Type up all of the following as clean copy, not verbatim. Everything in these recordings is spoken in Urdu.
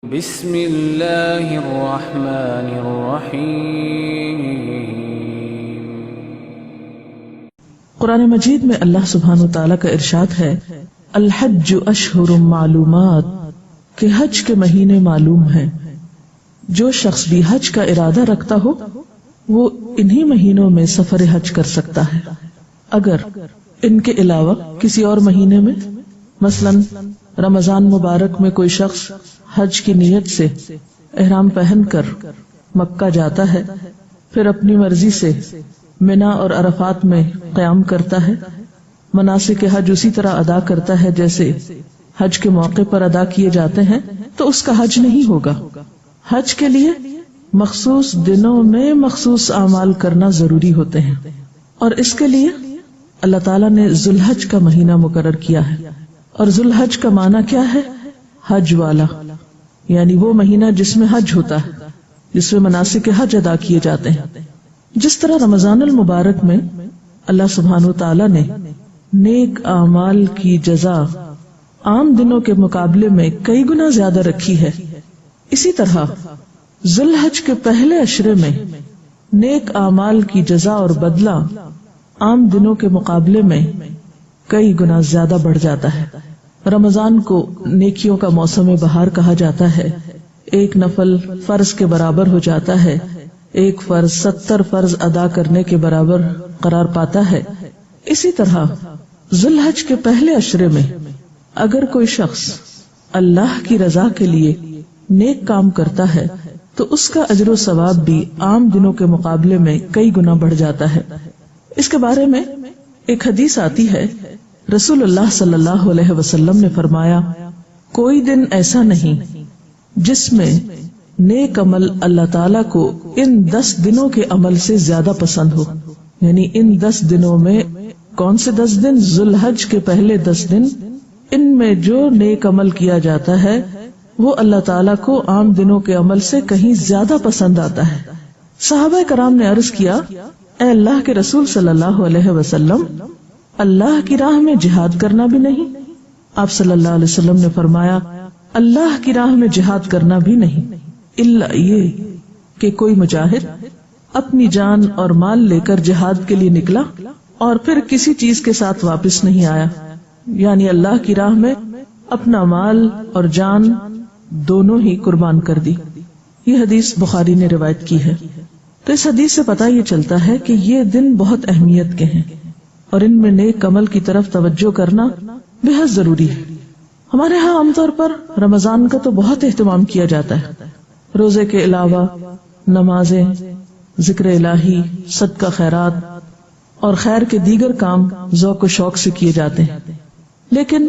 بسم اللہ الرحمن الرحیم۔ قرآن مجید میں اللہ سبحانہ وتعالی کا ارشاد ہے، الحج اشہر معلومات، کہ حج کے مہینے معلوم ہیں۔ جو شخص بھی حج کا ارادہ رکھتا ہو وہ انہی مہینوں میں سفر حج کر سکتا ہے۔ اگر ان کے علاوہ کسی اور مہینے میں، مثلا رمضان مبارک میں کوئی شخص حج کی نیت سے احرام پہن کر مکہ جاتا ہے، پھر اپنی مرضی سے منا اور عرفات میں قیام کرتا ہے، مناسک حج اسی طرح ادا کرتا ہے جیسے حج کے موقع پر ادا کیے جاتے ہیں، تو اس کا حج نہیں ہوگا۔ حج کے لیے مخصوص دنوں میں مخصوص اعمال کرنا ضروری ہوتے ہیں، اور اس کے لیے اللہ تعالیٰ نے ذوالحج کا مہینہ مقرر کیا ہے۔ اور ذوالحج کا معنی کیا ہے؟ حج والا، یعنی وہ مہینہ جس میں حج ہوتا ہے، جس میں مناسک حج ادا کیے جاتے ہیں۔ جس طرح رمضان المبارک میں اللہ سبحانہ وتعالی نے نیک اعمال کی جزا عام دنوں کے مقابلے میں کئی گنا زیادہ رکھی ہے، اسی طرح ذوالحج کے پہلے عشرے میں نیک اعمال کی جزا اور بدلہ عام دنوں کے مقابلے میں کئی گنا زیادہ بڑھ جاتا ہے۔ رمضان کو نیکیوں کا موسم بہار کہا جاتا ہے۔ ایک نفل فرض کے برابر ہو جاتا ہے، ایک فرض 70 فرض ادا کرنے کے برابر قرار پاتا ہے۔ اسی طرح ذوالحج کے پہلے عشرے میں اگر کوئی شخص اللہ کی رضا کے لیے نیک کام کرتا ہے تو اس کا اجر و ثواب بھی عام دنوں کے مقابلے میں کئی گنا بڑھ جاتا ہے۔ اس کے بارے میں ایک حدیث آتی ہے، رسول اللہ صلی اللہ علیہ وسلم نے فرمایا، کوئی دن ایسا نہیں جس میں نیک عمل اللہ تعالیٰ کو ان 10 دنوں کے عمل سے زیادہ پسند ہو۔ یعنی ان 10 دنوں میں کون سے 10 دن؟ ذوالحج کے پہلے 10 دن، ان میں جو نیک عمل کیا جاتا ہے وہ اللہ تعالیٰ کو عام دنوں کے عمل سے کہیں زیادہ پسند آتا ہے۔ صحابہ کرام نے عرض کیا، اے اللہ کے رسول صلی اللہ علیہ وسلم، اللہ کی راہ میں جہاد کرنا بھی نہیں؟ آپ صلی اللہ علیہ وسلم نے فرمایا، اللہ کی راہ میں جہاد کرنا بھی نہیں، الا یہ کہ کوئی مجاہد اپنی جان اور مال لے کر جہاد کے لیے نکلا اور پھر کسی چیز کے ساتھ واپس نہیں آیا، یعنی اللہ کی راہ میں اپنا مال اور جان دونوں ہی قربان کر دی۔ یہ حدیث بخاری نے روایت کی ہے۔ تو اس حدیث سے پتہ یہ چلتا ہے کہ یہ دن بہت اہمیت کے ہیں اور ان میں نیک عمل کی طرف توجہ کرنا بہت ضروری ہے۔ ہمارے ہاں عام طور پر رمضان کا تو بہت اہتمام کیا جاتا ہے، روزے کے علاوہ نمازیں، ذکر الہی، صدقہ خیرات اور خیر کے دیگر کام ذوق و شوق سے کیے جاتے ہیں، لیکن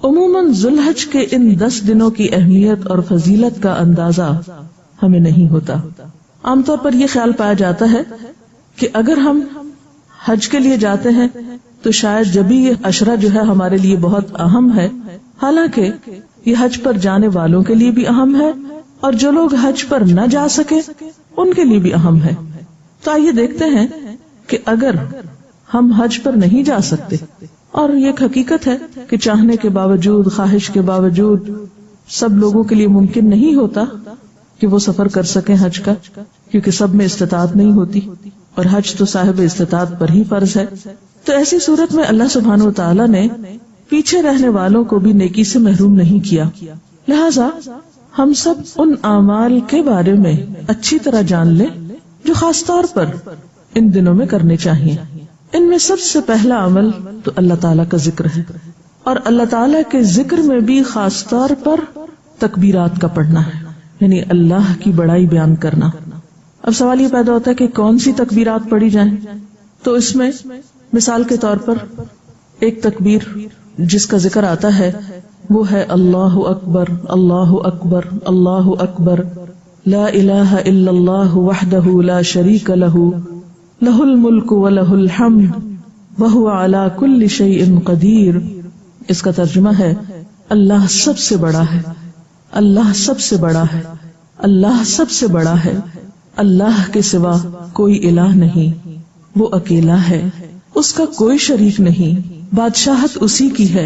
عموماً ذوالحج کے ان 10 دنوں کی اہمیت اور فضیلت کا اندازہ ہمیں نہیں ہوتا۔ عام طور پر یہ خیال پایا جاتا ہے کہ اگر ہم حج کے لیے جاتے ہیں تو شاید جبھی یہ عشرہ جو ہے ہمارے لیے بہت اہم ہے، حالانکہ یہ حج پر جانے والوں کے لیے بھی اہم ہے اور جو لوگ حج پر نہ جا سکے ان کے لیے بھی اہم ہے۔ تو آئیے دیکھتے ہیں کہ اگر ہم حج پر نہیں جا سکتے، اور یہ ایک حقیقت ہے کہ چاہنے کے باوجود، خواہش کے باوجود سب لوگوں کے لیے ممکن نہیں ہوتا کہ وہ سفر کر سکیں حج کا، کیونکہ سب میں استطاعت نہیں ہوتی اور حج تو صاحب استطاعت پر ہی فرض ہے۔ تو ایسی صورت میں اللہ سبحانہ وتعالی نے پیچھے رہنے والوں کو بھی نیکی سے محروم نہیں کیا، لہذا ہم سب ان اعمال کے بارے میں اچھی طرح جان لیں جو خاص طور پر ان دنوں میں کرنے چاہیے۔ ان میں سب سے پہلا عمل تو اللہ تعالیٰ کا ذکر ہے، اور اللہ تعالیٰ کے ذکر میں بھی خاص طور پر تکبیرات کا پڑھنا ہے، یعنی اللہ کی بڑائی بیان کرنا۔ اب سوال یہ پیدا ہوتا ہے کہ کون سی تکبیرات پڑھی جائیں؟ تو اس میں مثال کے طور پر ایک تکبیر جس کا ذکر آتا ہے وہ ہے اللہ اکبر، اللہ اکبر، اللہ اکبر، لا الہ الا اللہ وحدہ لا شریک لہ، لہ الملک ولہ الحمد وہو علی کل شیء قدیر۔ اس کا ترجمہ ہے، اللہ سب سے بڑا ہے، اللہ سب سے بڑا ہے، اللہ سب سے بڑا ہے، اللہ کے سوا کوئی الہ نہیں، وہ اکیلا ہے، اس کا کوئی شریک نہیں، بادشاہت اسی کی ہے،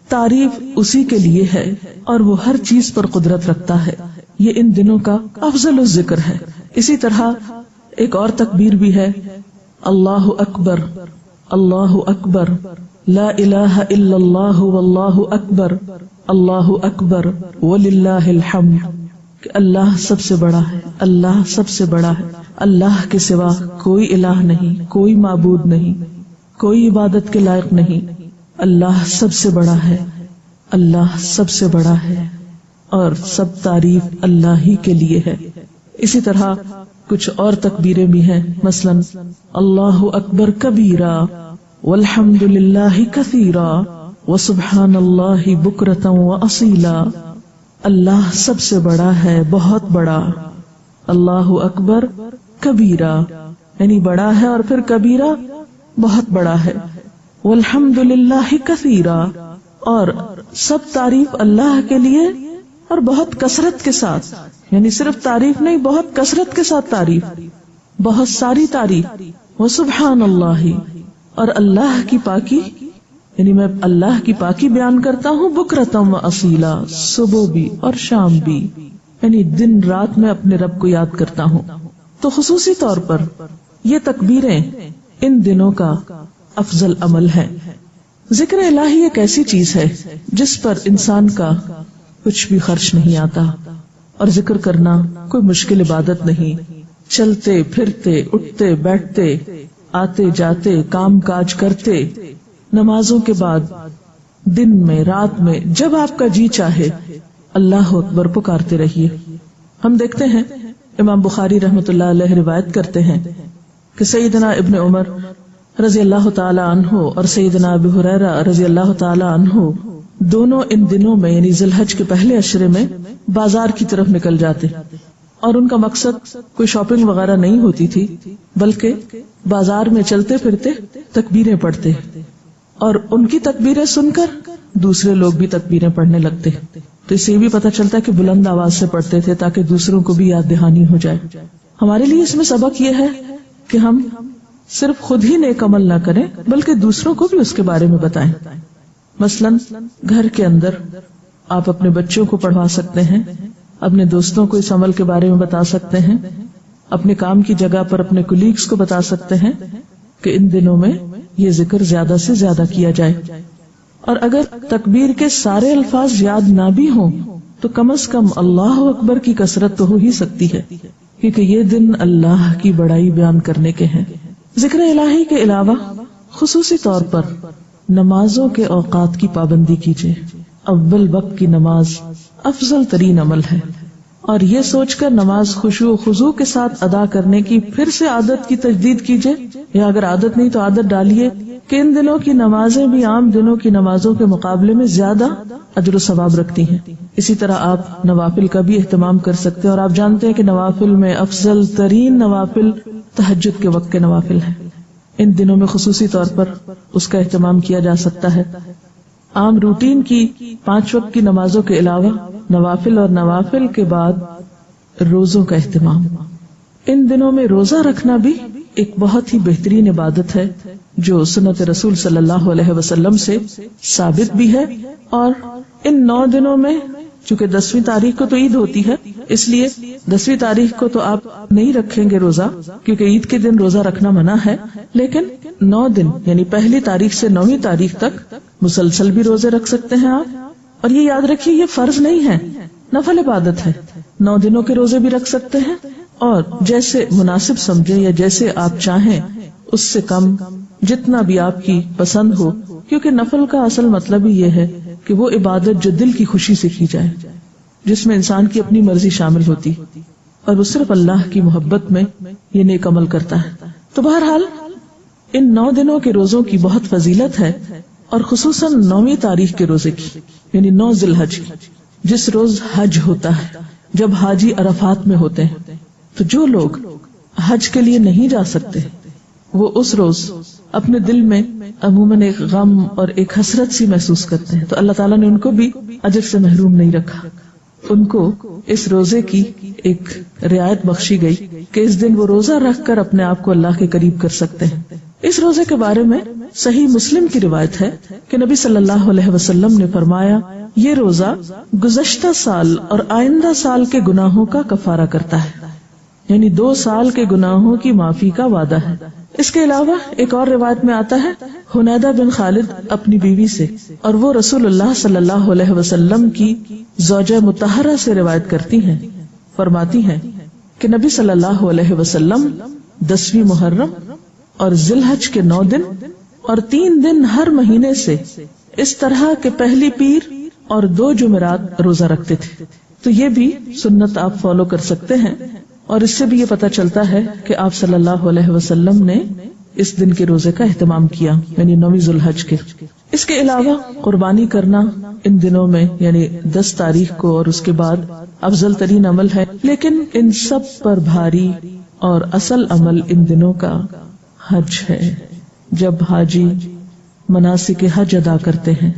تعریف اسی کے لیے ہے اور وہ ہر چیز پر قدرت رکھتا ہے. یہ ان دنوں کا افضل الذکر ہے. اسی طرح ایک اور تکبیر بھی ہے، اللہ اکبر اللہ اکبر لا الہ الا اللہ واللہ اکبر اللہ اکبر وللہ الحمد، کہ اللہ سب سے بڑا ہے، اللہ سب سے بڑا ہے، اللہ کے سوا کوئی الہ نہیں، کوئی معبود نہیں، کوئی عبادت کے لائق نہیں، اللہ سب سے بڑا ہے، اللہ سب سے بڑا ہے، اور سب تعریف اللہ ہی کے لیے ہے. اسی طرح کچھ اور تکبیریں بھی ہیں، مثلا اللہ اکبر کبیرا والحمد للہ کثیرا وسبحان اللہ بکرۃ واصیلا. اللہ سب سے بڑا ہے، بہت بڑا. اللہ اکبر کبیرا یعنی بڑا ہے، اور پھر کبیرا بہت بڑا ہے. والحمد للہ کثیرا، اور سب تعریف اللہ کے لیے اور بہت کثرت کے ساتھ، یعنی صرف تعریف نہیں، بہت کثرت کے ساتھ تعریف، بہت ساری تعریف. وسبحان اللہ، اور اللہ کی پاکی، یعنی میں اللہ کی پاکی بیان کرتا ہوں، بکرتم و اصیلا، صبح بھی اور شام بھی، یعنی دن رات میں اپنے رب کو یاد کرتا ہوں. تو خصوصی طور پر یہ تکبیریں ان دنوں کا افضل عمل ہے. ذکر الہی ایک ایسی چیز ہے جس پر انسان کا کچھ بھی خرچ نہیں آتا، اور ذکر کرنا کوئی مشکل عبادت نہیں. چلتے پھرتے، اٹھتے بیٹھتے، آتے جاتے، کام کاج کرتے، نمازوں کے بعد، دن میں، رات میں، جب آپ کا جی چاہے اللہ اکبر پکارتے رہیے. ہم دیکھتے ہیں امام بخاری رحمۃ اللہ علیہ روایت کرتے ہیں کہ سیدنا ابن عمر رضی اللہ تعالی عنہ اور سیدنا ابو ہریرہ رضی اللہ تعالی عنہ دونوں ان دنوں میں یعنی ذی الحج کے پہلے عشرے میں بازار کی طرف نکل جاتے، اور ان کا مقصد کوئی شاپنگ وغیرہ نہیں ہوتی تھی، بلکہ بازار میں چلتے پھرتے تکبیریں پڑھتے، اور ان کی تکبیریں سن کر دوسرے لوگ بھی تکبیریں پڑھنے لگتے. تو اس سے بھی پتہ چلتا ہے کہ بلند آواز سے پڑھتے تھے تاکہ دوسروں کو بھی یاد دہانی ہو جائے. ہمارے لیے اس میں سبق یہ ہے کہ ہم صرف خود ہی نیک عمل نہ کریں بلکہ دوسروں کو بھی اس کے بارے میں بتائیں. مثلا گھر کے اندر آپ اپنے بچوں کو پڑھوا سکتے ہیں، اپنے دوستوں کو اس عمل کے بارے میں بتا سکتے ہیں، اپنے کام کی جگہ پر اپنے کولیگز کو بتا سکتے ہیں کہ ان دنوں میں یہ ذکر زیادہ سے زیادہ کیا جائے. اور اگر تکبیر کے سارے الفاظ یاد نہ بھی ہوں تو کم از کم اللہ اکبر کی کثرت تو ہو ہی سکتی ہے، کیونکہ یہ دن اللہ کی بڑائی بیان کرنے کے ہیں. ذکر الہی کے علاوہ خصوصی طور پر نمازوں کے اوقات کی پابندی کیجیے. اول وقت کی نماز افضل ترین عمل ہے، اور یہ سوچ کر نماز خشوع و خضوع کے ساتھ ادا کرنے کی پھر سے عادت کی تجدید کیجیے، یا اگر عادت نہیں تو عادت ڈالیے کہ ان دنوں کی نمازیں بھی عام دنوں کی نمازوں کے مقابلے میں زیادہ اجر و ثواب رکھتی ہیں. اسی طرح آپ نوافل کا بھی اہتمام کر سکتے ہیں، اور آپ جانتے ہیں کہ نوافل میں افضل ترین نوافل تہجد کے وقت کے نوافل ہیں. ان دنوں میں خصوصی طور پر اس کا اہتمام کیا جا سکتا ہے. عام روٹین کی 5 وقت کی نمازوں کے علاوہ نوافل اور نوافل کے بعد روزوں کا اہتمام. ان دنوں میں روزہ رکھنا بھی ایک بہت ہی بہترین عبادت ہے جو سنت رسول صلی اللہ علیہ وسلم سے ثابت بھی ہے. اور ان 9 دنوں میں چونکہ 10ویں تاریخ کو تو عید ہوتی ہے، اس لیے 10ویں تاریخ کو تو آپ نہیں رکھیں گے روزہ، کیونکہ عید کے دن روزہ رکھنا منع ہے. لیکن 9 دن یعنی پہلی تاریخ سے 9ویں تاریخ تک مسلسل بھی روزے رکھ سکتے ہیں آپ. اور یہ یاد رکھیے یہ فرض نہیں ہے، نفل عبادت ہے. 9 دنوں کے روزے بھی رکھ سکتے ہیں، اور جیسے مناسب سمجھیں یا جیسے آپ چاہیں اس سے کم، جتنا بھی آپ کی پسند ہو، کیونکہ نفل کا اصل مطلب ہی یہ ہے کہ وہ عبادت جو دل کی خوشی سے کی جائے، جس میں انسان کی اپنی مرضی شامل ہوتی، اور وہ صرف اللہ کی محبت میں یہ نیک عمل کرتا ہے. تو بہرحال ان 9 دنوں کے روزوں کی بہت فضیلت ہے، اور خصوصاً 9ویں تاریخ کے روزے کی یعنی 9 ذی الحج، جس روز حج ہوتا ہے، جب حاجی عرفات میں ہوتے ہیں. تو جو لوگ حج کے لیے نہیں جا سکتے وہ اس روز اپنے دل میں عموماً ایک غم اور ایک حسرت سی محسوس کرتے ہیں. تو اللہ تعالیٰ نے ان کو بھی اجر سے محروم نہیں رکھا. ان کو اس روزے کی ایک رعایت بخشی گئی کہ اس دن وہ روزہ رکھ کر اپنے آپ کو اللہ کے قریب کر سکتے ہیں. اس روزے کے بارے میں صحیح مسلم کی روایت ہے کہ نبی صلی اللہ علیہ وسلم نے فرمایا یہ روزہ گزشتہ سال اور آئندہ سال کے گناہوں کا کفارہ کرتا ہے، یعنی 2 سال کے گناہوں کی معافی کا وعدہ ہے۔ اس کے علاوہ ایک اور روایت میں آتا ہے حنیدہ بن خالد اپنی بیوی سے، اور وہ رسول اللہ صلی اللہ علیہ وسلم کی زوجہ مطہرہ سے روایت کرتی ہیں، فرماتی ہیں کہ نبی صلی اللہ علیہ وسلم 10ویں محرم اور ذی الحج کے 9 دن اور 3 دن ہر مہینے سے اس طرح کے پہلی پیر اور 2 جمعرات روزہ رکھتے تھے۔ تو یہ بھی سنت آپ فالو کر سکتے ہیں، اور اس سے بھی یہ پتہ چلتا ہے کہ آپ صلی اللہ علیہ وسلم نے اس دن کے روزے کا اہتمام کیا، یعنی 9ویں ذی الحج کے۔ اس کے علاوہ قربانی کرنا ان دنوں میں یعنی 10 تاریخ کو اور اس کے بعد افضل ترین عمل ہے، لیکن ان سب پر بھاری اور اصل عمل ان دنوں کا حج ہے، جب حاجی مناسک حج ادا کرتے ہیں۔